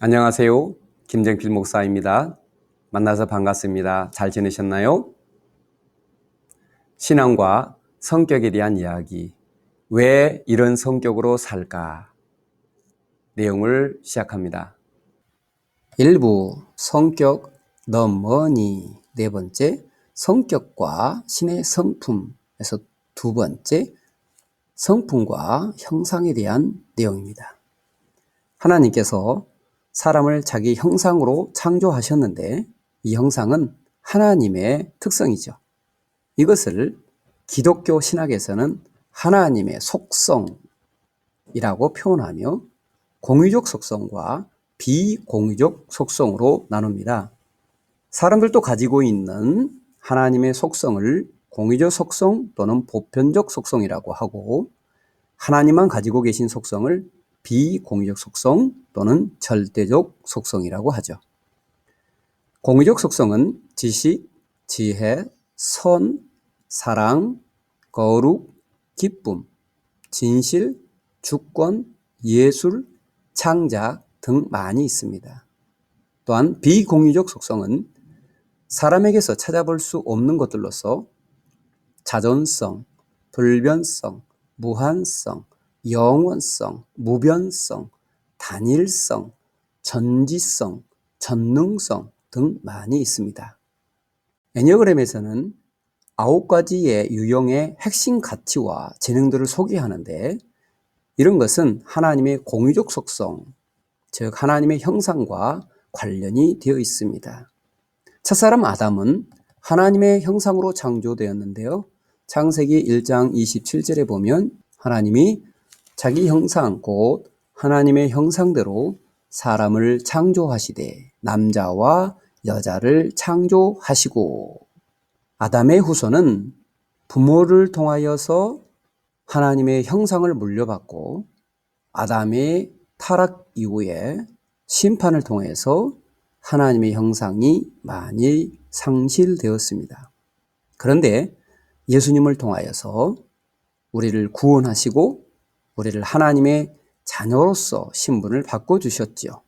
안녕하세요. 김정필 목사입니다. 만나서 반갑습니다. 잘 지내셨나요? 신앙과 성격에 대한 이야기. 왜 이런 성격으로 살까? 내용을 시작합니다. 1부 성격 너 뭐니? 네 번째 성격과 신의 성품에서 두 번째 성품과 형상에 대한 내용입니다. 하나님께서 사람을 자기 형상으로 창조하셨는데 이 형상은 하나님의 특성이죠. 이것을 기독교 신학에서는 하나님의 속성이라고 표현하며 공유적 속성과 비공유적 속성으로 나눕니다. 사람들도 가지고 있는 하나님의 속성을 공유적 속성 또는 보편적 속성이라고 하고 하나님만 가지고 계신 속성을 비공유적 속성 또는 절대적 속성이라고 하죠. 공유적 속성은 지식, 지혜, 선, 사랑, 거룩, 기쁨, 진실, 주권, 예술, 창작 등 많이 있습니다. 또한 비공유적 속성은 사람에게서 찾아볼 수 없는 것들로서 자존성, 불변성, 무한성, 영원성, 무변성, 단일성, 전지성, 전능성 등 많이 있습니다. 애니어그램에서는 9가지의 유형의 핵심 가치와 재능들을 소개하는데 이런 것은 하나님의 공유적 속성, 즉 하나님의 형상과 관련이 되어 있습니다. 첫사람 아담은 하나님의 형상으로 창조되었는데요. 창세기 1장 27절에 보면 하나님이 자기 형상 곧 하나님의 형상대로 사람을 창조하시되 남자와 여자를 창조하시고 아담의 후손은 부모를 통하여서 하나님의 형상을 물려받고 아담의 타락 이후에 심판을 통해서 하나님의 형상이 많이 상실되었습니다. 그런데 예수님을 통하여서 우리를 구원하시고 우리를 하나님의 자녀로서 신분을 바꿔주셨지요.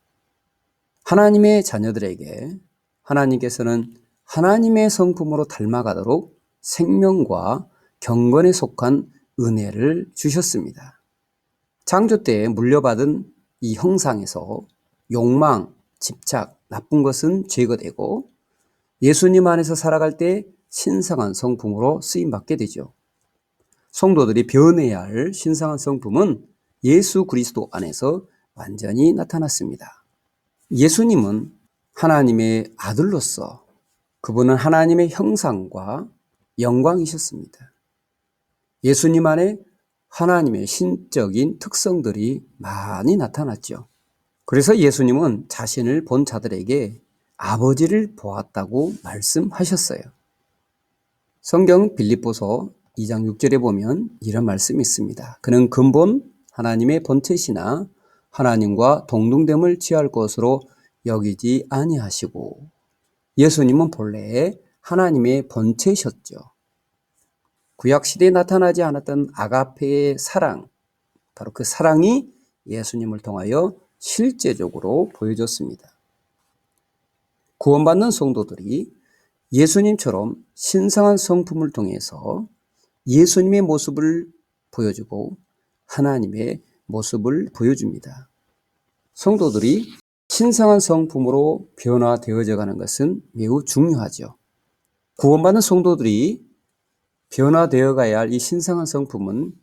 하나님의 자녀들에게 하나님께서는 하나님의 성품으로 닮아가도록 생명과 경건에 속한 은혜를 주셨습니다. 창조 때 물려받은 이 형상에서 욕망, 집착, 나쁜 것은 죄가 되고 예수님 안에서 살아갈 때 신성한 성품으로 쓰임받게 되죠. 성도들이 변해야 할 신성한 성품은 예수 그리스도 안에서 완전히 나타났습니다. 예수님은 하나님의 아들로서 그분은 하나님의 형상과 영광이셨습니다. 예수님 안에 하나님의 신적인 특성들이 많이 나타났죠. 그래서 예수님은 자신을 본 자들에게 아버지를 보았다고 말씀하셨어요. 성경 빌립보서 2장 6절에 보면 이런 말씀이 있습니다. 그는 근본 하나님의 본체시나 하나님과 동등됨을 취할 것으로 여기지 아니하시고 예수님은 본래 하나님의 본체셨죠. 구약시대에 나타나지 않았던 아가페의 사랑, 바로 그 사랑이 예수님을 통하여 실제적으로 보여졌습니다. 구원받는 성도들이 예수님처럼 신성한 성품을 통해서 예수님의 모습을 보여주고 하나님의 모습을 보여줍니다. 성도들이 신성한 성품으로 변화되어져 가는 것은 매우 중요하죠. 구원받는 성도들이 변화되어 가야 할 이 신성한 성품은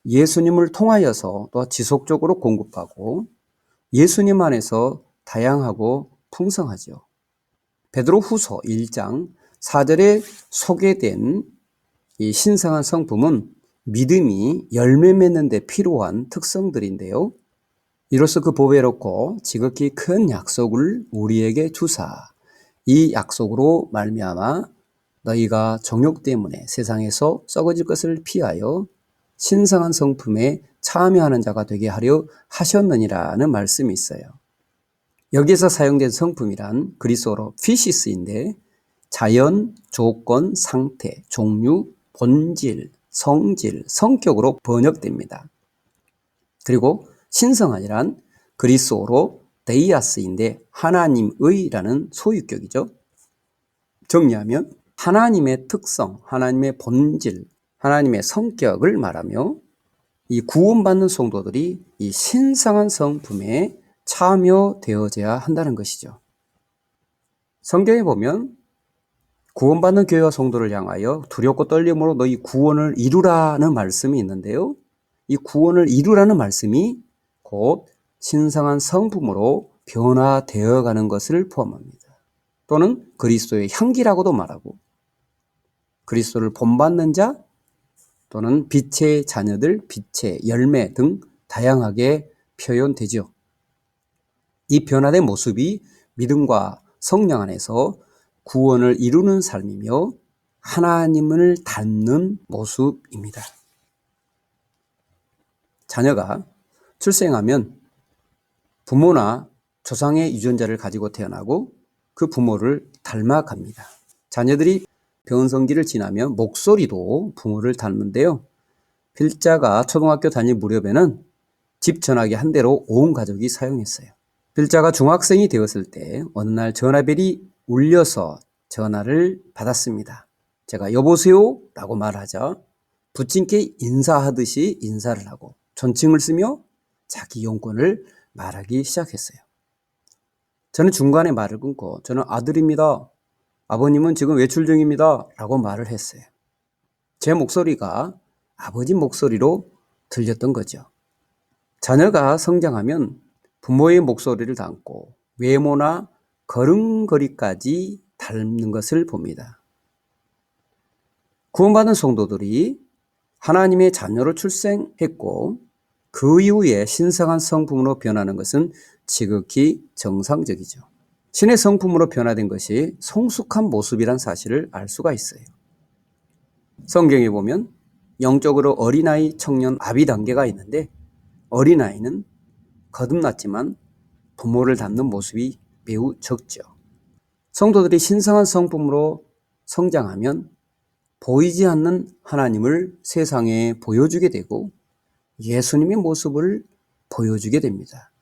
예수님을 통하여서 또 지속적으로 공급하고 예수님 안에서 다양하고 풍성하죠. 베드로 후서 1장 4절에 소개된 이 신성한 성품은 믿음이 열매 맺는 데 필요한 특성들인데요. 이로써 그 보배롭고 지극히 큰 약속을 우리에게 주사 이 약속으로 말미암아 너희가 정욕 때문에 세상에서 썩어질 것을 피하여 신성한 성품에 참여하는 자가 되게 하려 하셨느니라는 말씀이 있어요. 여기에서 사용된 성품이란 그리스어로 피시스인데 자연, 조건, 상태, 종류, 본질, 성질, 성격으로 번역됩니다. 그리고 신성한이란 그리스어로 데이아스인데 하나님의라는 소유격이죠. 정리하면 하나님의 특성, 하나님의 본질, 하나님의 성격을 말하며 이 구원받는 성도들이 이 신성한 성품에 참여되어져야 한다는 것이죠. 성경에 보면 구원받는 교회와 성도를 향하여 두렵고 떨림으로 너희 구원을 이루라는 말씀이 있는데요. 이 구원을 이루라는 말씀이 곧 신성한 성품으로 변화되어 가는 것을 포함합니다. 또는 그리스도의 향기라고도 말하고 그리스도를 본받는 자 또는 빛의 자녀들, 빛의 열매 등 다양하게 표현되죠. 이 변화된 모습이 믿음과 성령 안에서 구원을 이루는 삶이며 하나님을 닮는 모습입니다. 자녀가 출생하면 부모나 조상의 유전자를 가지고 태어나고 그 부모를 닮아갑니다. 자녀들이 변성기를 지나면 목소리도 부모를 닮는데요. 필자가 초등학교 다닐 무렵에는 집 전화기 한 대로 온 가족이 사용했어요. 필자가 중학생이 되었을 때 어느 날 전화벨이 울려서 전화를 받았습니다. 제가 여보세요? 라고 말하자 부친께 인사하듯이 인사를 하고 존칭을 쓰며 자기 용건을 말하기 시작했어요. 저는 중간에 말을 끊고 저는 아들입니다. 아버님은 지금 외출 중입니다. 라고 말을 했어요. 제 목소리가 아버지 목소리로 들렸던 거죠. 자녀가 성장하면 부모의 목소리를 닮고 외모나 걸음걸이까지 닮는 것을 봅니다. 구원받은 성도들이 하나님의 자녀로 출생했고 그 이후에 신성한 성품으로 변하는 것은 지극히 정상적이죠. 신의 성품으로 변화된 것이 성숙한 모습이란 사실을 알 수가 있어요. 성경에 보면 영적으로 어린아이, 청년, 아비 단계가 있는데 어린아이는 거듭났지만 부모를 닮는 모습이 매우 적죠. 성도들이 신성한 성품으로 성장하면 보이지 않는 하나님을 세상에 보여주게 되고 예수님의 모습을 보여주게 됩니다.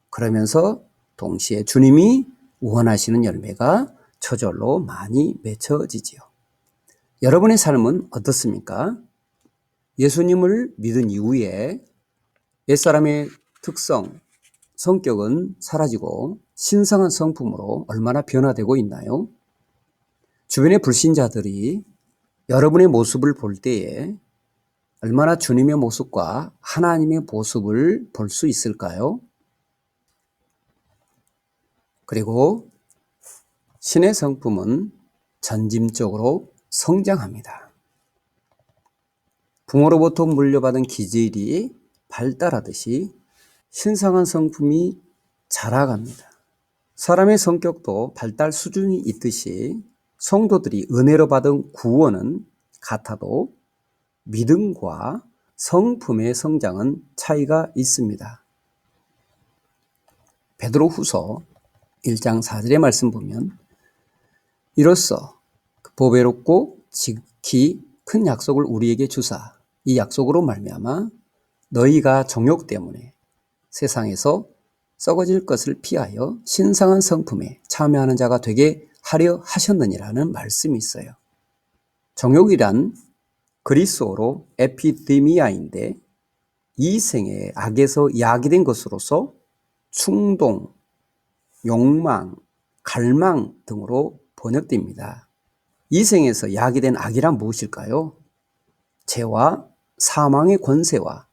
그러면서 동시에 주님이 원하시는 열매가 저절로 많이 맺혀지지요. 여러분의 삶은 어떻습니까? 예수님을 믿은 이후에 옛사람의 특성, 성격은 사라지고 신성한 성품으로 얼마나 변화되고 있나요? 주변의 불신자들이 여러분의 모습을 볼 때에 얼마나 주님의 모습과 하나님의 모습을 볼 수 있을까요? 그리고 신의 성품은 전짐적으로 성장합니다. 부모로부터 물려받은 기질이 발달하듯이 신성한 성품이 자라갑니다. 사람의 성격도 발달 수준이 있듯이 성도들이 은혜로 받은 구원은 같아도 믿음과 성품의 성장은 차이가 있습니다. 베드로후서 1장 4절의 말씀 보면 이로써 보배롭고 지극히 큰 약속을 우리에게 주사 이 약속으로 말미암아 너희가 정욕 때문에 세상에서 썩어질 것을 피하여 신성한 성품에 참여하는 자가 되게 하려 하셨느니라는 말씀이 있어요. 정욕이란 그리스어로 에피데미아인데 이생의 악에서 야기된 것으로서 충동, 욕망, 갈망 등으로 번역됩니다. 이생에서 야기된 악이란 무엇일까요? 죄와 사망의 권세와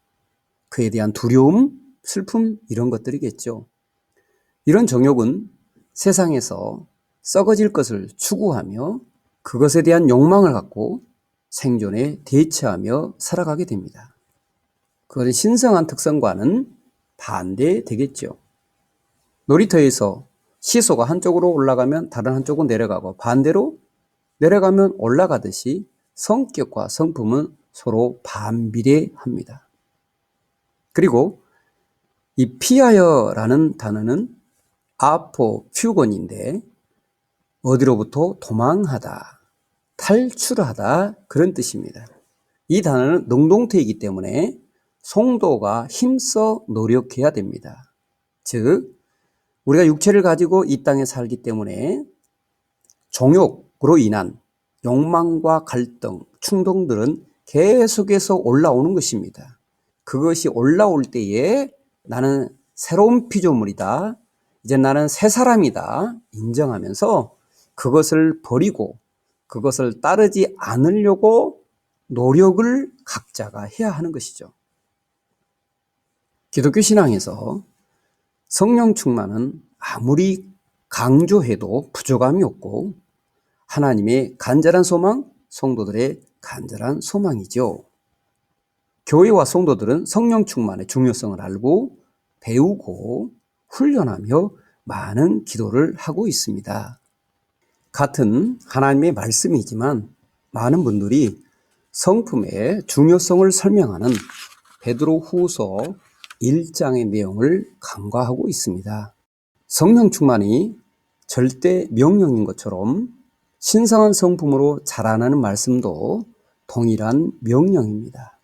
그에 대한 두려움, 슬픔 이런 것들이겠죠. 이런 정욕은 세상에서 썩어질 것을 추구하며 그것에 대한 욕망을 갖고 생존에 대처하며 살아가게 됩니다. 그것은 신성한 특성과는 반대되겠죠. 놀이터에서 시소가 한쪽으로 올라가면 다른 한쪽은 내려가고 반대로 내려가면 올라가듯이 성격과 성품은 서로 반비례합니다. 그리고 이 피하여라는 단어는 아포퓨곤인데 어디로부터 도망하다, 탈출하다 그런 뜻입니다. 이 단어는 능동태이기 때문에 성도가 힘써 노력해야 됩니다. 즉 우리가 육체를 가지고 이 땅에 살기 때문에 종욕으로 인한 욕망과 갈등, 충동들은 계속해서 올라오는 것입니다. 그것이 올라올 때에 나는 새로운 피조물이다. 이제 나는 새 사람이다. 인정하면서 그것을 버리고 그것을 따르지 않으려고 노력을 각자가 해야 하는 것이죠. 기독교 신앙에서 성령 충만은 아무리 강조해도 부족함이 없고 하나님의 간절한 소망, 성도들의 간절한 소망이죠. 교회와 성도들은 성령 충만의 중요성을 알고 배우고 훈련하며 많은 기도를 하고 있습니다. 같은 하나님의 말씀이지만 많은 분들이 성품의 중요성을 설명하는 베드로 후서 1장의 내용을 간과하고 있습니다. 성령 충만이 절대 명령인 것처럼 신성한 성품으로 자라나는 말씀도 동일한 명령입니다.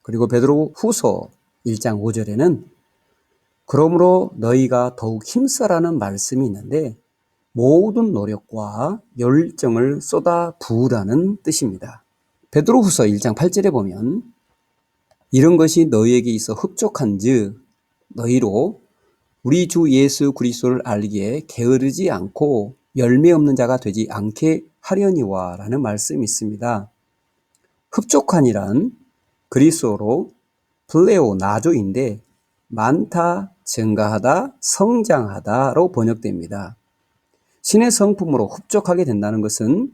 그리고 베드로 후서 1장 5절에는 그러므로 너희가 더욱 힘써라는 말씀이 있는데 모든 노력과 열정을 쏟아 부으라는 뜻입니다. 베드로 후서 1장 8절에 보면 이런 것이 너희에게 있어 흡족한즉 너희로 우리 주 예수 그리스도를 알기에 게으르지 않고 열매 없는 자가 되지 않게 하려니와 라는 말씀이 있습니다. 흡족한이란 그리스어로 플레오 나조인데 많다, 증가하다, 성장하다로 번역됩니다. 신의 성품으로 흡족하게 된다는 것은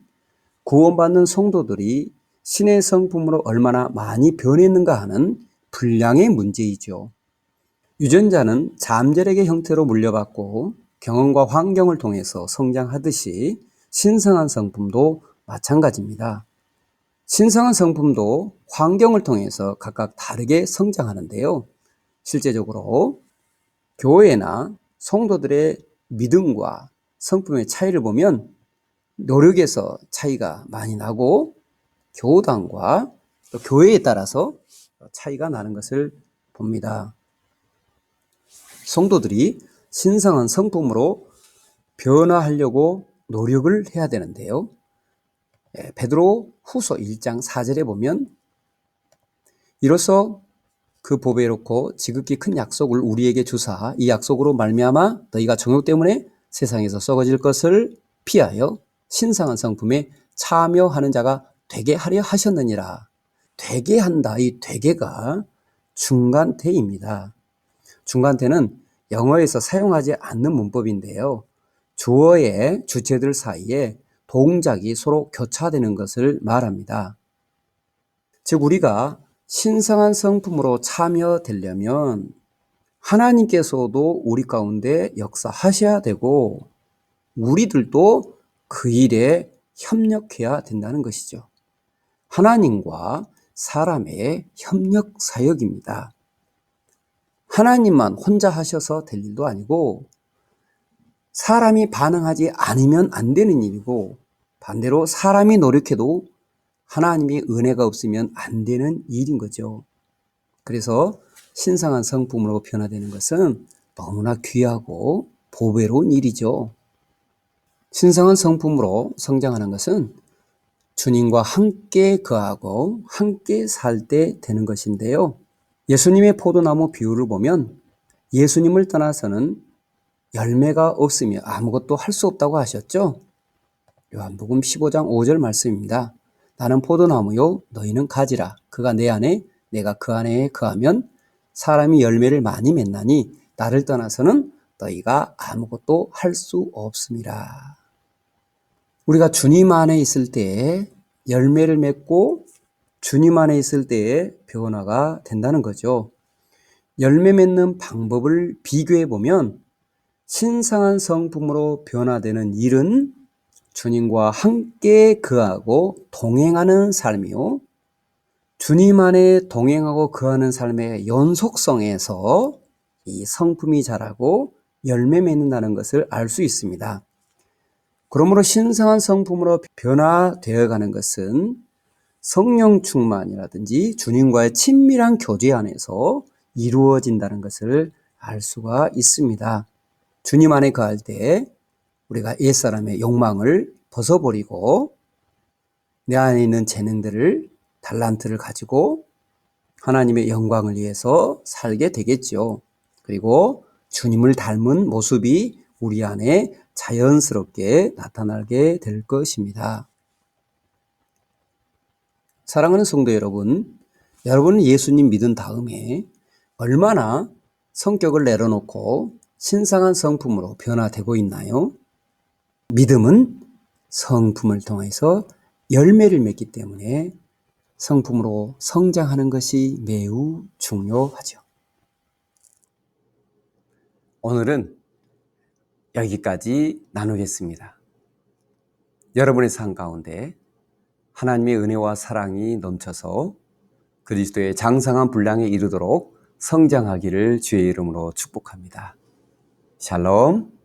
구원받는 성도들이 신의 성품으로 얼마나 많이 변했는가 하는 분량의 문제이죠. 유전자는 잠재력의 형태로 물려받고 경험과 환경을 통해서 성장하듯이 신성한 성품도 마찬가지입니다. 신성한 성품도 환경을 통해서 각각 다르게 성장하는데요. 실제적으로 교회나 성도들의 믿음과 성품의 차이를 보면 노력에서 차이가 많이 나고 교단과 또 교회에 따라서 차이가 나는 것을 봅니다. 성도들이 신성한 성품으로 변화하려고 노력을 해야 되는데요. 베드로 후서 1장 4절에 보면 이로써 그 보배에 놓고 지극히 큰 약속을 우리에게 주사 이 약속으로 말미암아 너희가 정욕 때문에 세상에서 썩어질 것을 피하여 신성한 성품에 참여하는 자가 되게 하려 하셨느니라. 되게 한다. 이 되게가 중간태입니다. 중간태는 영어에서 사용하지 않는 문법인데요. 주어의 주체들 사이에 동작이 서로 교차되는 것을 말합니다. 즉 우리가 신성한 성품으로 참여되려면 하나님께서도 우리 가운데 역사하셔야 되고 우리들도 그 일에 협력해야 된다는 것이죠. 하나님과 사람의 협력 사역입니다. 하나님만 혼자 하셔서 될 일도 아니고 사람이 반응하지 않으면 안 되는 일이고 반대로 사람이 노력해도 하나님의 은혜가 없으면 안 되는 일인 거죠. 그래서 신성한 성품으로 변화되는 것은 너무나 귀하고 보배로운 일이죠. 신성한 성품으로 성장하는 것은 주님과 함께 거하고 함께 살 때 되는 것인데요. 예수님의 포도나무 비유를 보면 예수님을 떠나서는 열매가 없으며 아무것도 할 수 없다고 하셨죠. 요한복음 15장 5절 말씀입니다. 나는 포도나무요 너희는 가지라. 그가 내 안에 내가 그 안에 거하면 사람이 열매를 많이 맺나니 나를 떠나서는 너희가 아무것도 할 수 없음이라. 우리가 주님 안에 있을 때에 열매를 맺고 주님 안에 있을 때에 변화가 된다는 거죠. 열매 맺는 방법을 비교해 보면 신성한 성품으로 변화되는 일은 주님과 함께 거하고 동행하는 삶이요. 주님 안에 동행하고 거하는 삶의 연속성에서 이 성품이 자라고 열매 맺는다는 것을 알 수 있습니다. 그러므로 신성한 성품으로 변화되어 가는 것은 성령 충만이라든지 주님과의 친밀한 교제 안에서 이루어진다는 것을 알 수가 있습니다. 주님 안에 거할 때 우리가 옛사람의 욕망을 벗어버리고 내 안에 있는 재능들을, 달란트를 가지고 하나님의 영광을 위해서 살게 되겠죠. 그리고 주님을 닮은 모습이 우리 안에 자연스럽게 나타나게 될 것입니다. 사랑하는 성도 여러분, 여러분은 예수님 믿은 다음에 얼마나 성격을 내려놓고 신성한 성품으로 변화되고 있나요? 믿음은 성품을 통해서 열매를 맺기 때문에 성품으로 성장하는 것이 매우 중요하죠. 오늘은 여기까지 나누겠습니다. 여러분의 삶 가운데 하나님의 은혜와 사랑이 넘쳐서 그리스도의 장성한 분량에 이르도록 성장하기를 주의 이름으로 축복합니다. 샬롬.